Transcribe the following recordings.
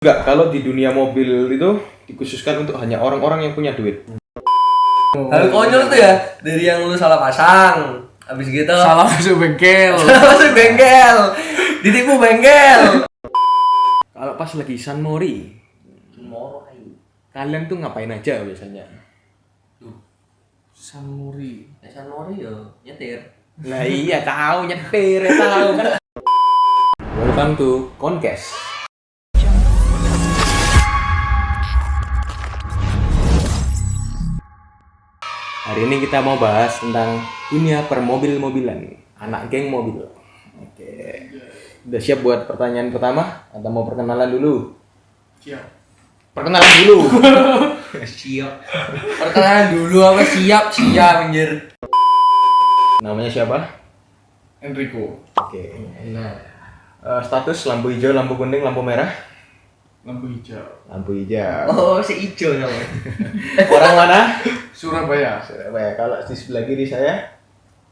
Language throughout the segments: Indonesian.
Enggak, kalau di dunia mobil itu dikhususkan untuk hanya orang-orang yang punya duit. Hal konyol tuh ya, dari yang lu salah pasang, habis gitu salah masuk bengkel. salah masuk bengkel, ditipu bengkel. Kalau pas lagi San Mori, kalian tuh ngapain aja biasanya? Samuri. San Mori yo nyetir. Lah iya tahu nyetir ya tahu kan. Welcome to Concast. Hari ini kita mau bahas tentang dunia permobil-mobilan, anak geng mobil. Oke. Udah siap buat pertanyaan pertama atau mau perkenalan dulu? Siap. Perkenalan dulu. Siap. Perkenalan dulu apa siap anjir. Namanya siapa? Enrico. Oke. Nah, status lampu hijau, lampu kuning, lampu merah. Lampu hijau. Lampu hijau. Oh, si ijo namanya. Orang mana? Surabaya. Surabaya. Kalau di sebelah kiri saya,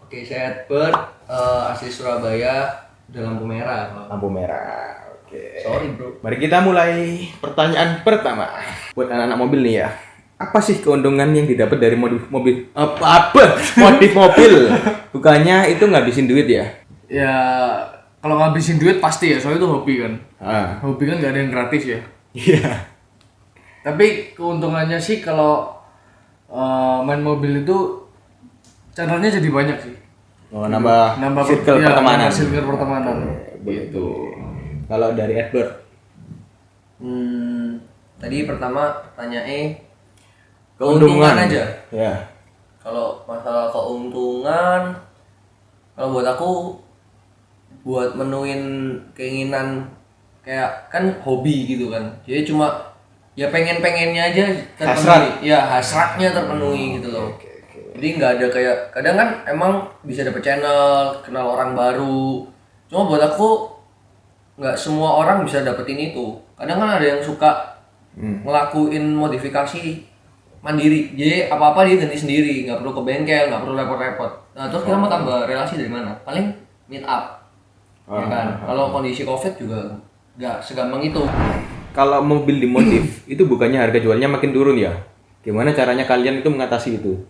Oke, saya Edward, asli Surabaya, udah lampu merah. lampu merah. Oke. Sorry bro. Mari kita mulai pertanyaan pertama. Buat anak-anak mobil nih ya. Apa sih keuntungan yang didapat dari modif mobil? Modif mobil? Bukannya itu ngabisin duit ya? Ya, kalau ngabisin duit pasti ya, soalnya itu hobi kan. Ah. Hobi kan gak ada yang gratis ya. Iya. Tapi keuntungannya sih kalau main mobil itu channelnya jadi banyak sih. Oh, nambah circle iya, pertemanan. nambah circle pertemanan. Begitu. Kalau dari Edward, Tadi pertama pertanyaannya keuntungan keuntungan aja. Ya. Kalau masalah keuntungan, kalau buat aku buat menuin keinginan kayak kan hobi gitu kan. Jadi cuma ya pengennya aja terpenuhi. Hasrat. Ya hasratnya terpenuhi gitu loh. Jadi nggak ada kayak kadang kan emang bisa dapet channel, kenal orang baru. Cuma buat aku nggak semua orang bisa dapetin itu. Kadang kan ada yang suka ngelakuin modifikasi mandiri. Jadi apa-apa dia ganti sendiri, nggak perlu ke bengkel, nggak perlu repot-repot. Nah terus kita mau tambah relasi dari mana? Paling meet up, ya kan? Kalau kondisi COVID juga nggak segampang itu. Kalau mobil dimodif itu bukannya harga jualnya makin turun ya? Gimana caranya kalian itu mengatasi itu?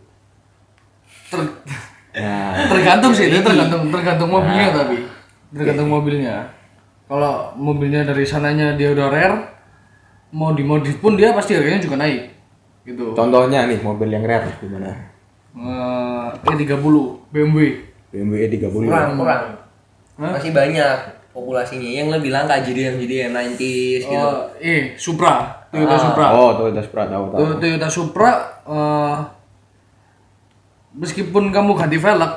Nah, Tergantung sih, itu tergantung mobilnya tapi. Tergantung mobilnya. Kalau mobilnya dari sananya dia udah rare, mau dimodif pun dia pasti harganya juga naik. Gitu. contohnya nih mobil yang rare gimana? E30 BMW. BMW E30. Kurang. Masih banyak populasinya yang lebih langka jadi yang 90s gitu. Supra, Toyota Supra. Oh, Toyota Supra tahu. Toyota Supra meskipun kamu ganti velg,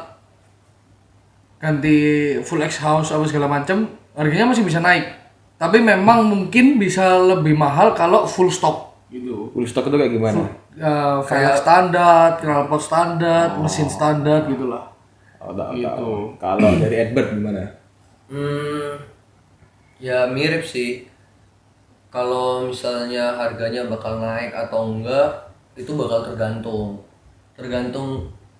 ganti full exhaust apa segala macam, harganya masih bisa naik. Tapi memang mungkin bisa lebih mahal kalau full stock gitu. Full stock itu kayak gimana? Velg standar, knalpot standar, mesin standar gitulah. Oh, tahu. Gitu. Kalau dari Edward gimana? Ya mirip sih. Kalau misalnya harganya bakal naik atau enggak, itu bakal tergantung.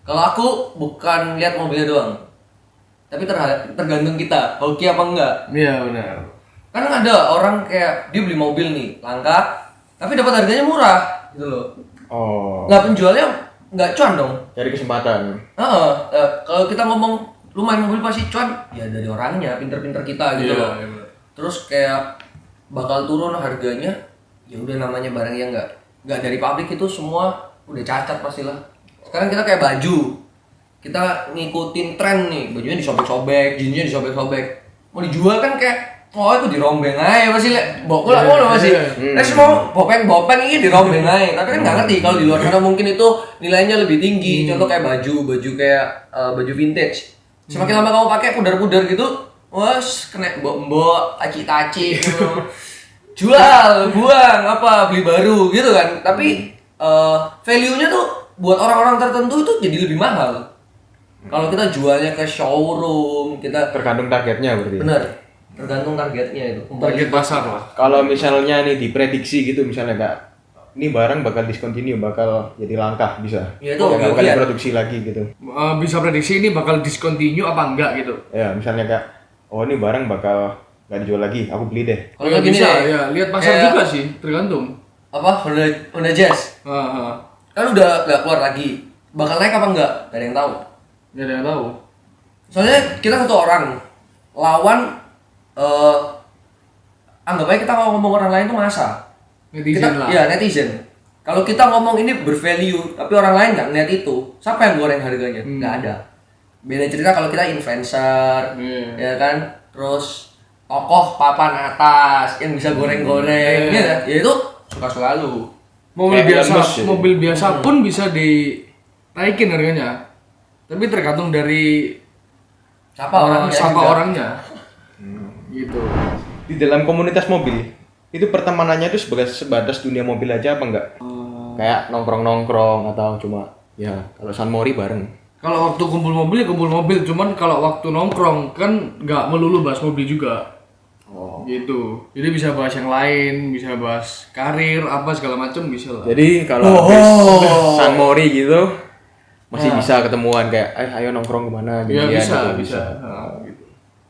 Kalau aku bukan lihat mobilnya doang, tapi tergantung kita, hoki apa enggak. Iya benar. Kan ada orang kayak dia beli mobil nih, langka, tapi dapat harganya murah, gitu loh. Oh, Lah penjualnya nggak cuan dong. cari kesempatan. Kalau kita ngomong lu main mobil pasti cuan, ya dari orangnya, pinter-pinter kita gitu loh. Iya. Terus kayak bakal turun harganya, ya udah namanya barang yang nggak dari pabrik itu semua udah cacat pastilah. Sekarang kita kayak baju, kita ngikutin tren nih, bajunya disobek-sobek, jeansnya disobek-sobek, mau dijual kan kayak oh itu dirombeng aja pasti bokul lah ngono masih. Terus mau bopeng ini dirombeng aja, tapi kan nggak ngerti kalau di luar sana mungkin itu nilainya lebih tinggi. Contoh kayak baju kayak baju vintage. Semakin lama kamu pakai pudar-pudar gitu, wes kena mbok taci-taci gitu. Jual, buang, beli baru gitu kan. Tapi value-nya tuh buat orang-orang tertentu itu jadi lebih mahal. Kalau kita jualnya ke showroom, kita Tergantung targetnya berarti. bener tergantung targetnya itu. Target pasar lah. Kalau misalnya nih diprediksi gitu misalnya Kak, ini barang bakal discontinue, bakal jadi langka bisa. Ya, itu nggak bakal hobi-hobian. diproduksi lagi gitu. Bisa prediksi ini bakal discontinue apa enggak gitu. Ya, misalnya Kak, oh ini barang bakal nggak dijual lagi, aku beli deh. Kalau nggak gini bisa deh, ya, lihat pasar kayak juga sih, tergantung. apa Honda Jazz kan udah nggak keluar lagi, bakal naik apa enggak? Gak ada yang tahu. Nggak ada yang tahu. Soalnya kita satu orang lawan, anggap aja kita kalau ngomong orang lain itu masa. Netizen Kita, lah. ya netizen. Kalau kita ngomong ini bervalue, tapi orang lain nggak ngeliat itu, siapa yang goreng harganya? Nggak ada. Beda cerita kalau kita influencer, ya kan, terus tokoh papan atas yang bisa goreng-goreng, ya itu suka selalu. Mobil Kayak biasa, Elon Musk ya. mobil biasa pun bisa dinaikin harganya. Tapi tergantung dari Siapa orangnya? siapa juga. orangnya. Gitu. Di dalam komunitas mobil itu pertemanannya itu sebatas dunia mobil aja apa enggak? Kayak nongkrong-nongkrong atau cuma ya kalau San Mori bareng. Kalau waktu kumpul mobil ya kumpul mobil, cuman kalau waktu nongkrong kan nggak melulu bahas mobil juga. Oh. Gitu. Jadi bisa bahas yang lain, bisa bahas karir apa segala macam bisa lah. Jadi kalau habis San Mori gitu masih bisa ketemuan kayak ayo nongkrong kemana Ya janjian bisa, gitu, bisa. Nah, gitu.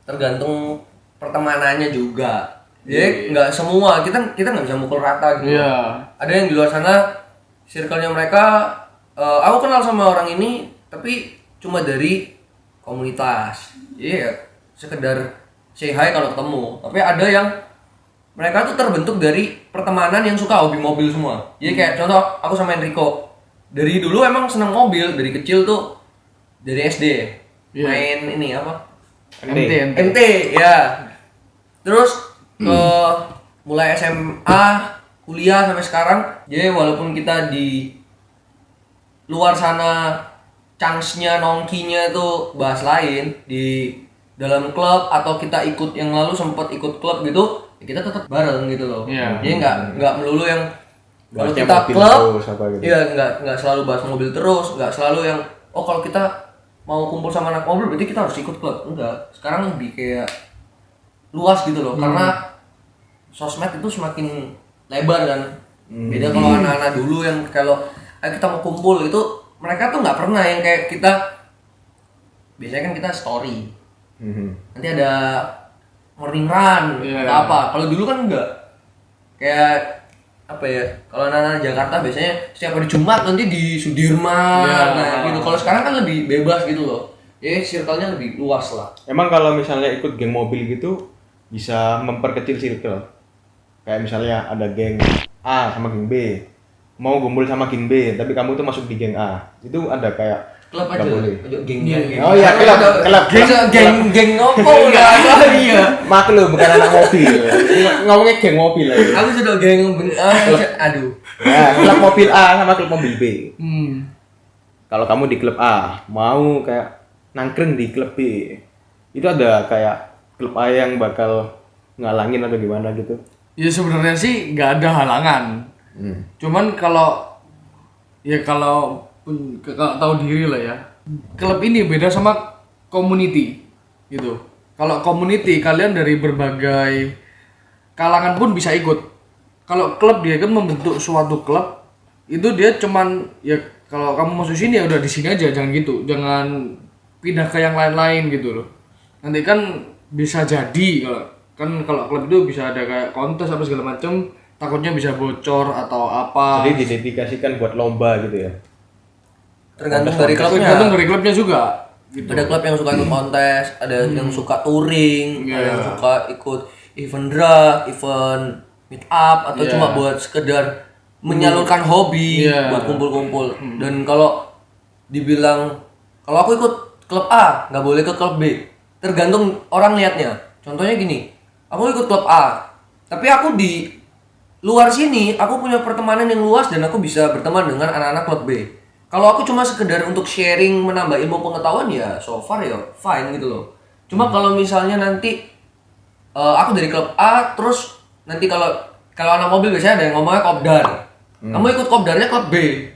Tergantung pertemanannya juga. Jadi nggak semua kita nggak bisa mukul rata gitu. Iya. Ada yang di luar sana circle-nya mereka, aku kenal sama orang ini tapi cuma dari komunitas. Iya, sekedar say hi kalau ketemu. Tapi ada yang mereka tuh terbentuk dari pertemanan yang suka hobi mobil semua. Jadi kayak contoh aku sama Enrico. Dari dulu emang seneng mobil, dari kecil tuh dari SD Iya. main ini apa? NT. MT ya. Terus ke mulai SMA, kuliah sampai sekarang. Jadi walaupun kita di luar sana chance-nya nongkinya tuh bahas lain, di dalam klub atau kita ikut yang lalu sempat ikut klub gitu, ya kita tetap bareng gitu loh. Iya. Jadi nggak melulu yang kalau Bahasnya kita mobil klub, terus apa gitu. iya nggak selalu bahas mobil terus, nggak selalu yang kalau kita mau kumpul sama anak mobil berarti kita harus ikut klub. Enggak, sekarang lebih kayak luas gitu loh, karena sosmed itu semakin lebar kan. Beda kalau anak-anak dulu yang kalau kita mau kumpul itu mereka tuh nggak pernah yang kayak kita. Biasanya kan kita story, nanti ada morning run, Iya. atau apa. Kalau dulu kan enggak, kayak apa ya? Kalau anak-anak Jakarta biasanya setiap hari Jumat nanti di Sudirman, Iya. nah gitu. Kalau sekarang kan lebih bebas gitu loh. Circle-nya lebih luas lah. Emang kalau misalnya ikut geng mobil gitu bisa memperkecil circle. Kayak misalnya ada geng A sama geng B. Mau kumpul sama geng B, tapi kamu tuh masuk di geng A. Itu ada kayak Klub nggak aja, boleh. geng-geng. Oh iya, klub. Geng opo enggak ada iya. Maklum bukan anak mobil. Ini ngomongnya geng mobil lagi. Aku sudah aduh. Nah, klub mobil A sama klub mobil B. Kalau kamu di klub A, mau kayak nangkring di klub B, itu ada kayak klub A yang bakal ngalangin atau gimana gitu? Ya sebenarnya sih nggak ada halangan. Cuman kalau tahu diri lah ya. Klub ini beda sama community gitu. Kalau community kalian dari berbagai kalangan pun bisa ikut. Kalau klub dia kan membentuk suatu klub, itu dia cuman ya kalau kamu masuk sini ya udah di sini aja, jangan gitu. Jangan pindah ke yang lain-lain gitu loh. Nanti kan bisa jadi kalau klub itu bisa ada kayak kontes apa segala macam, takutnya bisa bocor atau apa. Jadi didedikasikan buat lomba gitu ya? Tergantung dari Tergantung klubnya. dari klubnya juga. Gitu. Ada klub yang suka ikut kontes, ada yang suka touring, ada yang suka ikut event drag, event meet up, atau cuma buat sekedar menyalurkan hobi buat kumpul-kumpul. Dan kalau dibilang kalau aku ikut klub A nggak boleh ke klub B, tergantung orang lihatnya. Contohnya gini, aku ikut klub A, tapi aku di luar sini aku punya pertemanan yang luas dan aku bisa berteman dengan anak-anak klub B. Kalau aku cuma sekedar untuk sharing menambah ilmu pengetahuan ya so far ya fine gitu loh. Cuma kalau misalnya nanti aku dari klub A terus nanti kalau anak mobil biasanya ada yang ngomongnya kopdar. Kamu ikut kopdarnya klub B.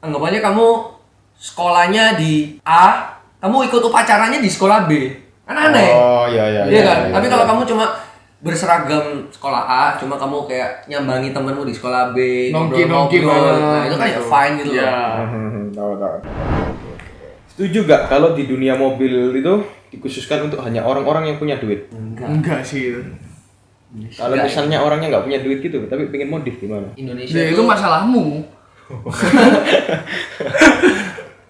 Anggapannya kamu sekolahnya di A, kamu ikut upacaranya di sekolah B. Kan aneh. Oh iya Iya kan? Tapi kalau kamu cuma berseragam sekolah A, cuma kamu kayak nyambangi temenmu di sekolah B, Nongki ngobrol-ngobrol. banget. Nah, itu kan ya fine gitu loh. Ya. Tahu. Setuju gak kalau di dunia mobil itu dikhususkan untuk hanya orang-orang yang punya duit? Enggak sih. Kalau misalnya orangnya nggak punya duit gitu, tapi pengen modif gimana? Indonesia Ya, itu masalahmu.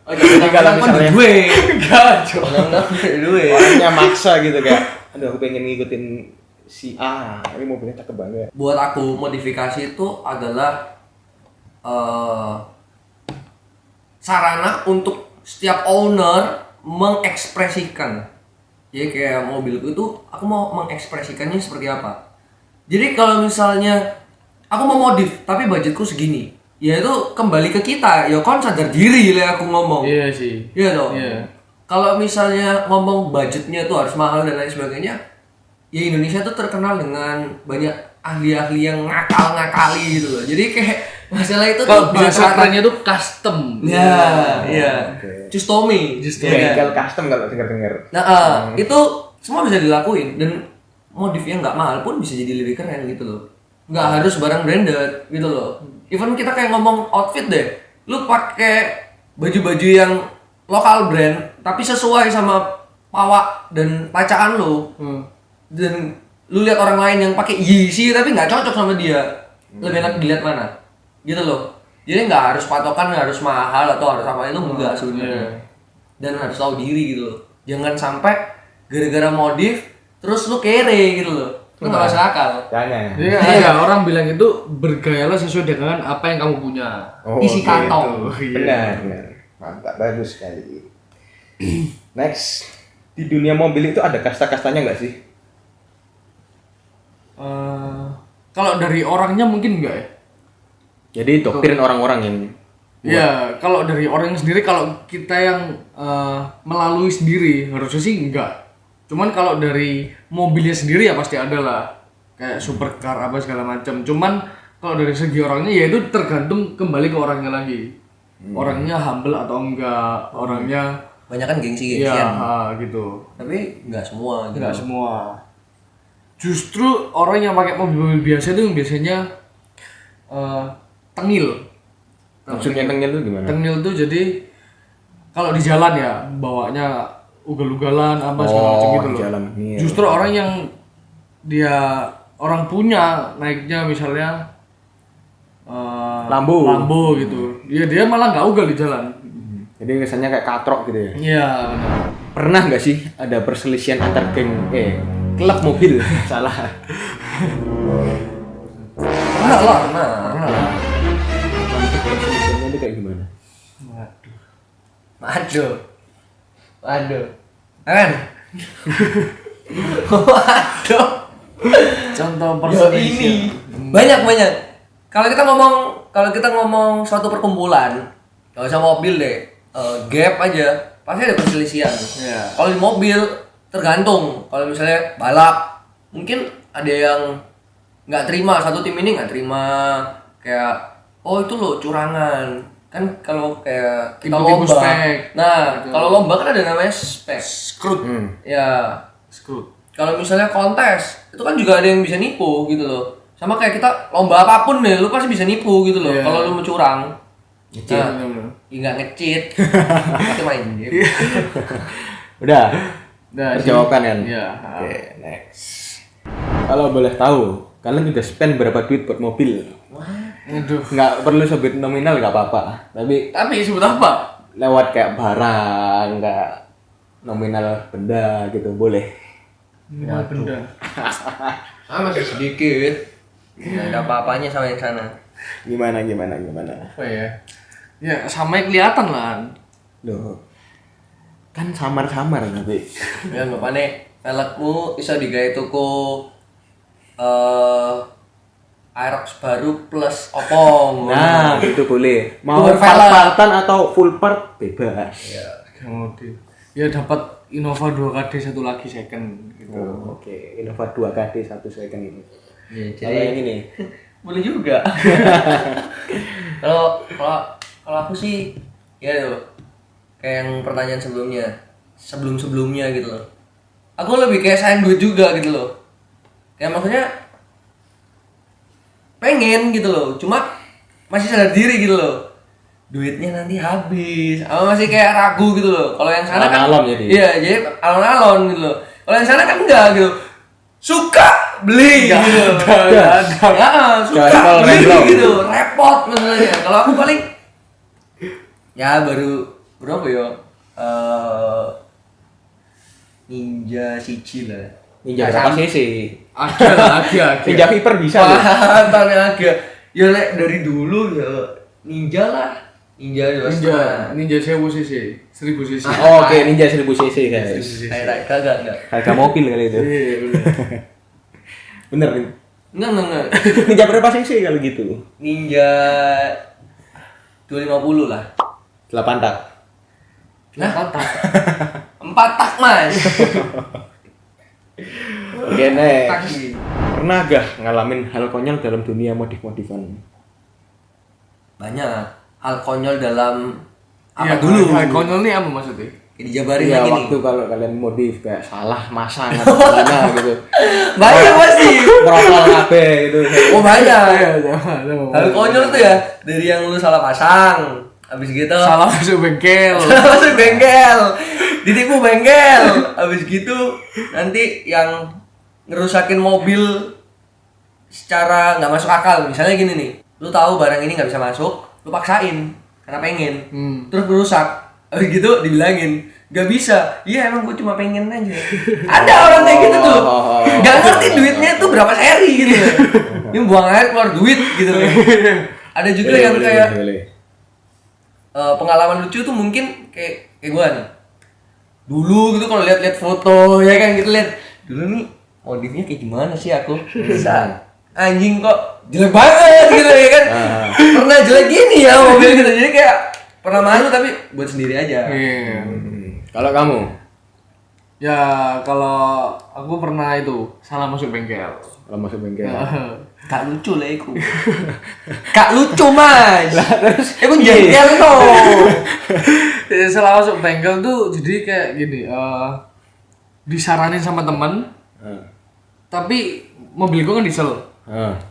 Oh, jadi kalau misalnya duit. Enggak, Cok. Duit. Orangnya maksa gitu kayak, aduh aku pengen ngikutin si A, ini mobilnya cakep banget. Buat aku modifikasi itu adalah sarana untuk setiap owner mengekspresikan. Jadi kayak mobilku itu aku mau mengekspresikannya seperti apa. Jadi kalau misalnya aku mau modif tapi budgetku segini, ya itu kembali ke kita. Ya kon sadar diri lah aku ngomong. Iya sih. Iya dong. Iya. Kalau misalnya ngomong budgetnya tuh harus mahal dan lain sebagainya, ya Indonesia tuh terkenal dengan banyak ahli-ahli yang ngakal-ngakali gitu loh. Jadi kayak masalah itu Kalau tuh bisa bahasa kerennya tuh custom. Ya, iya. Oke. Customi. Bengkel custom kalau denger-denger. Nah, itu semua bisa dilakuin dan modifnya nggak mahal pun bisa jadi lebih keren gitu loh. Nggak harus barang branded gitu loh. Even kita kayak ngomong outfit deh, lu pakai baju-baju yang lokal brand tapi sesuai sama pawak dan pacaan lu. Dan lu lihat orang lain yang pakai Yeezy tapi nggak cocok sama dia, lebih enak dilihat mana? Gitu loh. Jadi nggak harus patokan, nggak harus mahal atau harus apa itu enggak sebenarnya. Dan harus tahu diri gitu loh. Jangan sampai gara-gara modif terus lu kere gitu loh. Itu nggak masuk akal. Jangan. Iya, ada orang bilang itu bergayalah sesuai dengan apa yang kamu punya. Isi kantong. Benar, benar. Mantap, bagus sekali. Next, di dunia mobil itu ada kasta-kastanya nggak sih? Kalau dari orangnya mungkin enggak ya. Jadi doktrin orang-orang yang Ya, kalau dari orang sendiri, kalau kita yang melalui sendiri harusnya sih enggak. Cuman kalau dari mobilnya sendiri ya pasti ada lah, kayak supercar apa segala macam. Cuman kalau dari segi orangnya ya itu tergantung kembali ke orangnya lagi. Orangnya humble atau enggak, orangnya Banyak kan ya gengsi-gengsian. gitu. Tapi nggak semua gitu. Enggak semua. Justru orang yang pakai mobil biasa itu yang biasanya tengil. maksudnya tengil itu gimana? Tengil tuh jadi kalau di jalan ya bawanya ugal-ugalan apa segala macam gitu loh. jalan. Iya. Justru orang yang dia orang punya naiknya misalnya Lambo gitu. Ya dia malah nggak ugal di jalan. Jadi kesannya kayak katrok gitu ya. Iya. Pernah nggak sih ada perselisihan antar klub mobil? Salah. Pernah lah, pernah. Nanti perselisihannya itu kayak gimana? Waduh. Kan? Waduh. Contoh Yo, perselisihan. ini banyak. Kalau kita ngomong suatu perkumpulan, nggak usah mobil deh, Gap aja pasti ada perselisihan. Iya. Kalau di mobil tergantung. Kalau misalnya balap, mungkin ada yang nggak terima, satu tim ini nggak terima kayak oh itu loh curangan kan. Kalau kayak kita Tipu-tipu lomba, spek. nah kalau lomba kan ada namanya spek. Screwed. Ya, Screwed. kalau misalnya kontes, itu kan juga ada yang bisa nipu gitu loh. Sama kayak kita lomba apapun deh, lu pasti bisa nipu gitu loh. Iya. Kalau lu mau curang. Ngecit. Nah, ya nggak ngecit. Itu main game. Udah. Nah, Terjawabkan kan? Iya. Oke, next. Kalau boleh tahu, kalian udah spend berapa duit buat mobil? Aduh. Nggak perlu sebut nominal nggak apa-apa. Tapi Tapi sebut apa? lewat kayak barang, nggak nominal benda gitu boleh. Minimal benda. Masih sedikit. Nggak ada apa-apanya sama yang sana. Gimana? Apa ya? Ya sama kelihatan lah. Loh, kan samar-samar tapi. Ya nggak panik. Velgmu bisa digawe tuku Aerox baru plus opong. Nah, gitu boleh. Mau Full part-partan atau full part bebas. Kemudian ya dapat Innova 2KD satu lagi second gitu. Oh, oke. Innova 2KD 1 second ini. Ya, Kalau yang ini boleh juga. Kalau aku sih ya tuh kayak yang pertanyaan sebelumnya gitu loh. Aku lebih kayak sayang duit juga gitu loh. Kayak maksudnya pengen gitu loh, cuma masih sadar diri gitu loh. duitnya nanti habis. Aku masih kayak ragu gitu loh. Kalau yang sana kan Alon-alon jadi. iya, jadi alon-alon gitu loh. Kalau yang sana kan enggak gitu. Suka beli gitu. Ada. Ya, suka Gampang, beli remblo. gitu. Repot masalahnya. Kalau aku paling ya baru berapa ya? Ninja Siji lah. Ninja Nggak berapa sampai. cc? Ada. Ninja Viper bisa loh. Tanya agak. Ya lek dari dulu ya Ninja lah. Ninja Ninja 1000 cc, 1000 cc. Oh, oke, Ninja 1000 cc guys. Kayak kagak enggak. Harga mobil kali itu. Iya, bener. Bener. Enggak. Ninja berapa cc kalau gitu? Ninja 250 lah. 8 tak. Nah, Mantap. 4 tak, Mas. Oke, next. Tak sih. Pernah gak ngalamin hal konyol dalam dunia modif-modifan? Banyak hal konyol dalam apa Ya, dulu? hal konyol nih apa maksudnya? Kayak dijabarin Iya, lagi waktu nih. kalau kalian modif kayak salah masang atau gimana gitu. Banyak pasti. Protol kabeh gitu. Oh, banyak. Hal Hal konyol tuh ya dari yang lu salah pasang, habis gitu salah masuk bengkel. masuk bengkel, ditipu bengkel, habis gitu nanti yang ngerusakin mobil secara nggak masuk akal. Misalnya gini nih, lu tahu barang ini nggak bisa masuk, lu paksain karena pengen, terus berusak, habis gitu dibilangin nggak bisa. Iya emang gue cuma pengen aja. Ada orang kayak gitu tuh, nggak ngerti duitnya tuh berapa seri gitu. Ini buang air keluar duit gitu. Ada juga yang kayak pengalaman lucu tuh mungkin kayak gue nih. Dulu gitu kalau lihat-lihat foto ya kan gitu lihat. Dulu nih modifnya kayak gimana sih aku? Bisa anjing kok jelek banget gitu ya kan. Pernah jelek gini ya mobil gitu. Jadi kayak pernah malu tapi buat sendiri aja. Iya. Kalau kamu? Ya kalau aku pernah itu salah masuk bengkel. Kalau masuk bengkel. Kak lucu lah aku. Kak lucu mas. Aku jengkel tuh. Salah masuk bengkel tuh jadi kayak gini. Disaranin sama teman, tapi mobilku kan diesel.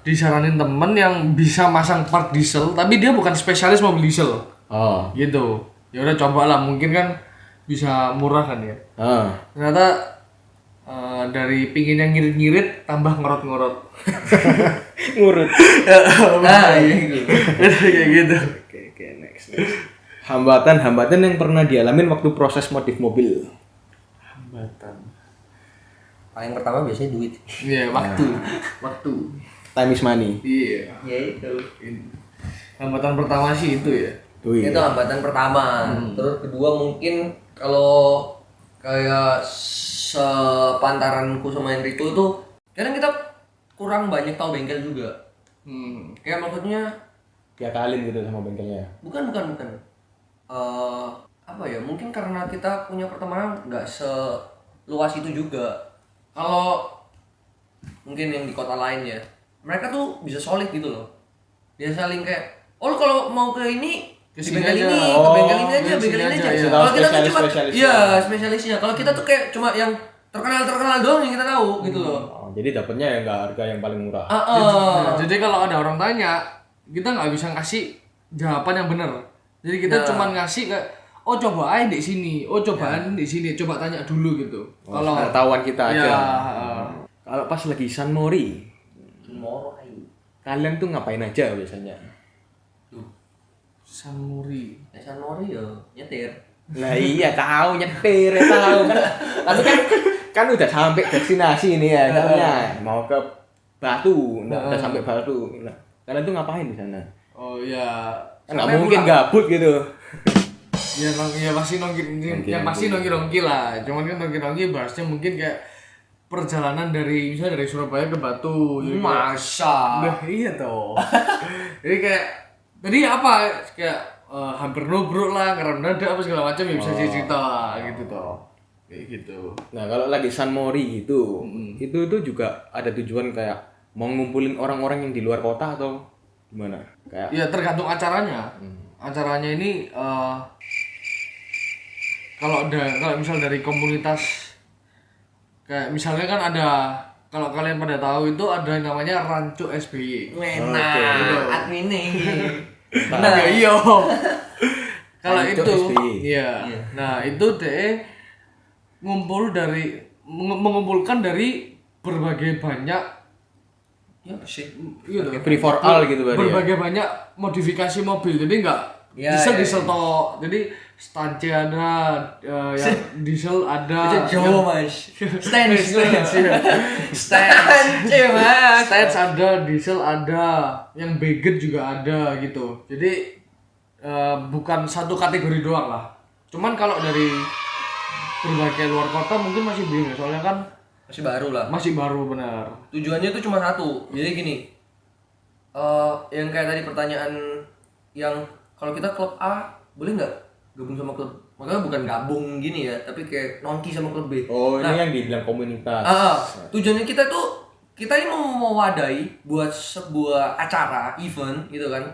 Disaranin temen yang bisa masang part diesel, tapi dia bukan spesialis mobil diesel. Oh. Gitu. Ya udah cobalah, mungkin kan bisa murah kan ya. Ternyata dari pingin yang ngirit-ngirit tambah ngorot-ngorot. Ngurut. Nah iya gitu. Kayak gitu. Oke, next. Hambatan-hambatan yang pernah dialamin waktu proses modif mobil. Hambatan. Paling pertama biasanya duit. Iya, waktu. Time is money. Iya. Ya itu. Hambatan pertama sih itu ya. Iya. Itu hambatan pertama. Terus kedua mungkin kalau kayak sepantaranku sama Enrico tuh kadang kita kurang banyak tahu bengkel juga. Kayak maksudnya Diakalin gitu sama bengkelnya. bukan. Apa ya? Mungkin karena kita punya pertemanan nggak seluas itu juga. Kalau mungkin yang di kota lain ya, mereka tuh bisa solid gitu loh. Dia saling kayak, oh lu kalau mau ke ini di Kesini bengkel aja. ini, ke Oh, bengkel ini aja, kesini bengkel ini aja, aja. iya. Kalau kita tuh cuma, Spesialis-spesialisnya. iya spesialisnya. Kalau kita tuh kayak cuma yang terkenal doang yang kita tahu gitu loh. Oh, jadi dapatnya ya nggak harga yang paling murah. Nah, jadi kalau ada orang tanya, kita nggak bisa ngasih jawaban yang benar. Jadi kita cuma ngasih kayak, oh coba aja di sini, oh cobaan di sini, coba tanya dulu gitu. Kalau pengetahuan kita aja. ya, Kalau pas lagi San Mori, Moro ayo. kalian tuh ngapain aja biasanya? Samuri. San Mori ya nyetir. Nah iya tahu nyetir ya tahu kan. Tapi kan udah sampai destinasi ini ya, misalnya mau ke Batu, udah sampai Batu. Nah, kalian tuh ngapain di sana? Oh ya. Kan nggak mungkin gabut gitu. Ya pasti nongki lah. Cuman kan nongki bahasnya mungkin kayak perjalanan dari misalnya dari Surabaya ke Batu. Jadi kayak- Masa. Nah, iya toh. Jadi kayak tadi apa kayak hampir nubruk lah, ngerem dada apa segala macam ya bisa cerita lah gitu toh. Kayak gitu. Nah kalau lagi San Mori gitu, itu juga ada tujuan kayak mau ngumpulin orang-orang yang di luar kota atau gimana? Kayak Ya tergantung acaranya. Acaranya ini kalau misal dari komunitas kayak misalnya kan ada, kalau kalian pada tahu itu ada yang namanya Rancu SBY. Enak, admin nih. Nah, iya. Kalau Hancur itu, SBY. iya. Nah itu deh mengumpulkan dari berbagai banyak, Ya apa sih? gitu. Free for all gitu berarti ya. Berbagai banyak modifikasi mobil, jadi nggak Ya, diesel tok. Jadi stance ada, yang diesel ada. Jawa mas. Stance. Stance ada, diesel ada, yang Baget juga ada gitu. Jadi bukan satu kategori doang lah. Cuman kalau dari berbagai luar kota mungkin masih bingung, soalnya kan Masih baru lah. masih baru benar. Tujuannya tuh cuma satu. Jadi gini. Yang kayak tadi pertanyaan yang kalau kita klub A boleh nggak gabung sama klub? Makanya bukan gabung gini ya, tapi kayak nongki sama klub B. Oh, Nah, ini yang dibilang komunitas. tujuannya kita tuh kita ini mau mewadahi buat sebuah acara event gitu kan.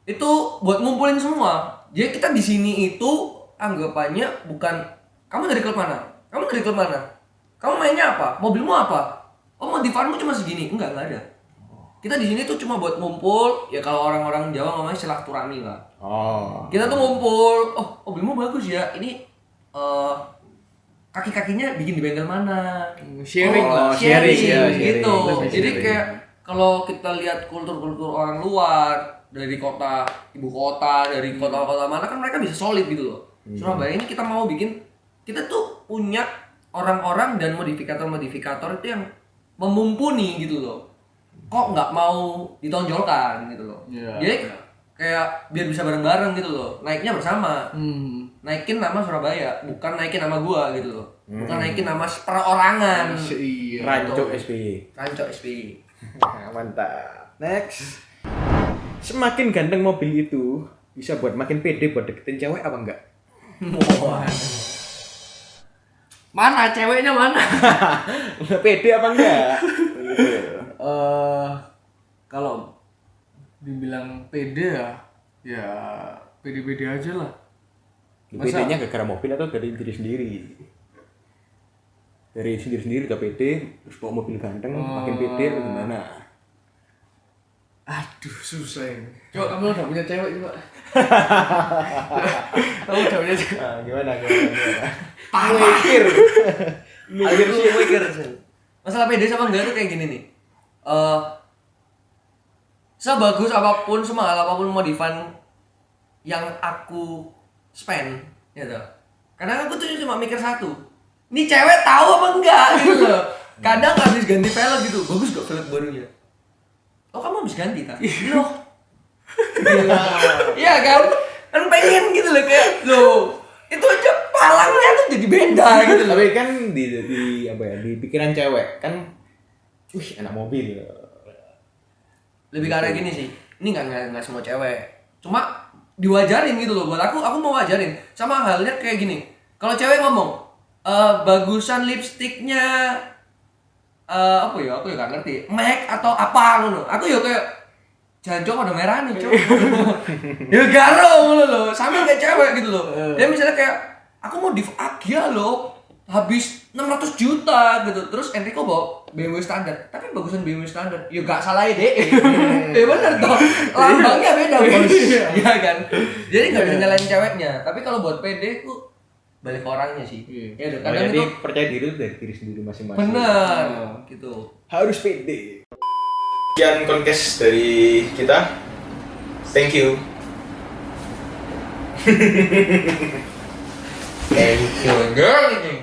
Itu buat ngumpulin semua. Jadi kita di sini itu anggapannya bukan kamu dari klub mana? Kamu dari klub mana? Kamu mainnya apa? Mobilmu apa? Oh, modifanmu cuma segini. Enggak ada. Kita di sini tuh cuma buat ngumpul, ya kalau orang-orang Jawa ngomongnya silaturahmi lah. Oh. Kita tuh ngumpul, oh mobilmu bagus ya. Ini kaki-kakinya bikin di bengkel mana? Sharing lah. Sharing, ya, gitu. sharing. Jadi Sharing. kayak kalau kita lihat kultur-kultur orang luar dari kota ibu kota, dari kota-kota mana kan mereka bisa solid gitu loh. Surabaya ini kita mau bikin, kita tuh punya orang-orang dan modifikator-modifikator itu yang memumpuni gitu loh. Kok nggak mau ditonjolkan gitu loh. Iya. Jadi kayak biar bisa bareng-bareng gitu loh. Naiknya bersama. Naikin nama Surabaya, bukan naikin nama gua gitu loh. Bukan naikin nama perorangan. Iya. Ranco SBY. Ranco SPI. Mantap. Next. Semakin ganteng mobil itu bisa buat makin pede buat deketin cewek apa enggak? Mana ceweknya mana? Pede apa enggak? Gitu. Kalau dibilang pede ya pede-pede aja lah. Pedenya gara-gara mobil atau dari diri sendiri? Dari sendiri udah pede, terus bawa mobil ganteng makin pede atau gimana? Aduh susah ini. Coba kamu udah punya cewek coba. Kamu udah punya cewek. Gimana? Mikir. Masalah pede sama enggak tuh kayak gini nih. Sebagus apapun, semahal apapun modifan yang aku spend, gitu. Karena aku tuh cuma mikir satu. Ini cewek tahu apa enggak gitu loh. Kadang habis ganti velg gitu. Bagus gak velg barunya? Oh, kamu habis ganti tak? Loh. Iya kan? Kan pengen gitu loh kayak loh. Itu aja palangnya tuh jadi beda gitu loh. Tapi kan di apa ya, di pikiran cewek kan, wih anak mobil. Lebih ke arah gini sih, ini nggak semua cewek, cuma diwajarin gitu loh. Buat aku mau wajarin. Sama halnya kayak gini, kalau cewek ngomong bagusan lipstiknya apa ya, aku ya nggak ngerti, MAC atau apa ngono, aku ya kayak jancok ada merah nih cowok. Ya garo ngono loh, sama kayak cewek gitu loh. Dia misalnya kayak aku mau div Agya loh, habis 600 juta gitu. Terus Enrico bawa BMW standar, tapi bagusan BMW standar. Ya gak salah ya deh. Ya bener toh. Lambangnya beda bos. Iya kan. Jadi gak bisa nyalain ceweknya. Tapi kalau buat PD ku balik ke orangnya sih. Ya udah. Kadang Jadi itu percaya diri itu dari diri sendiri masing-masing. bener gitu. Harus pede. Sekian konkes dari kita. Thank you. Thank you.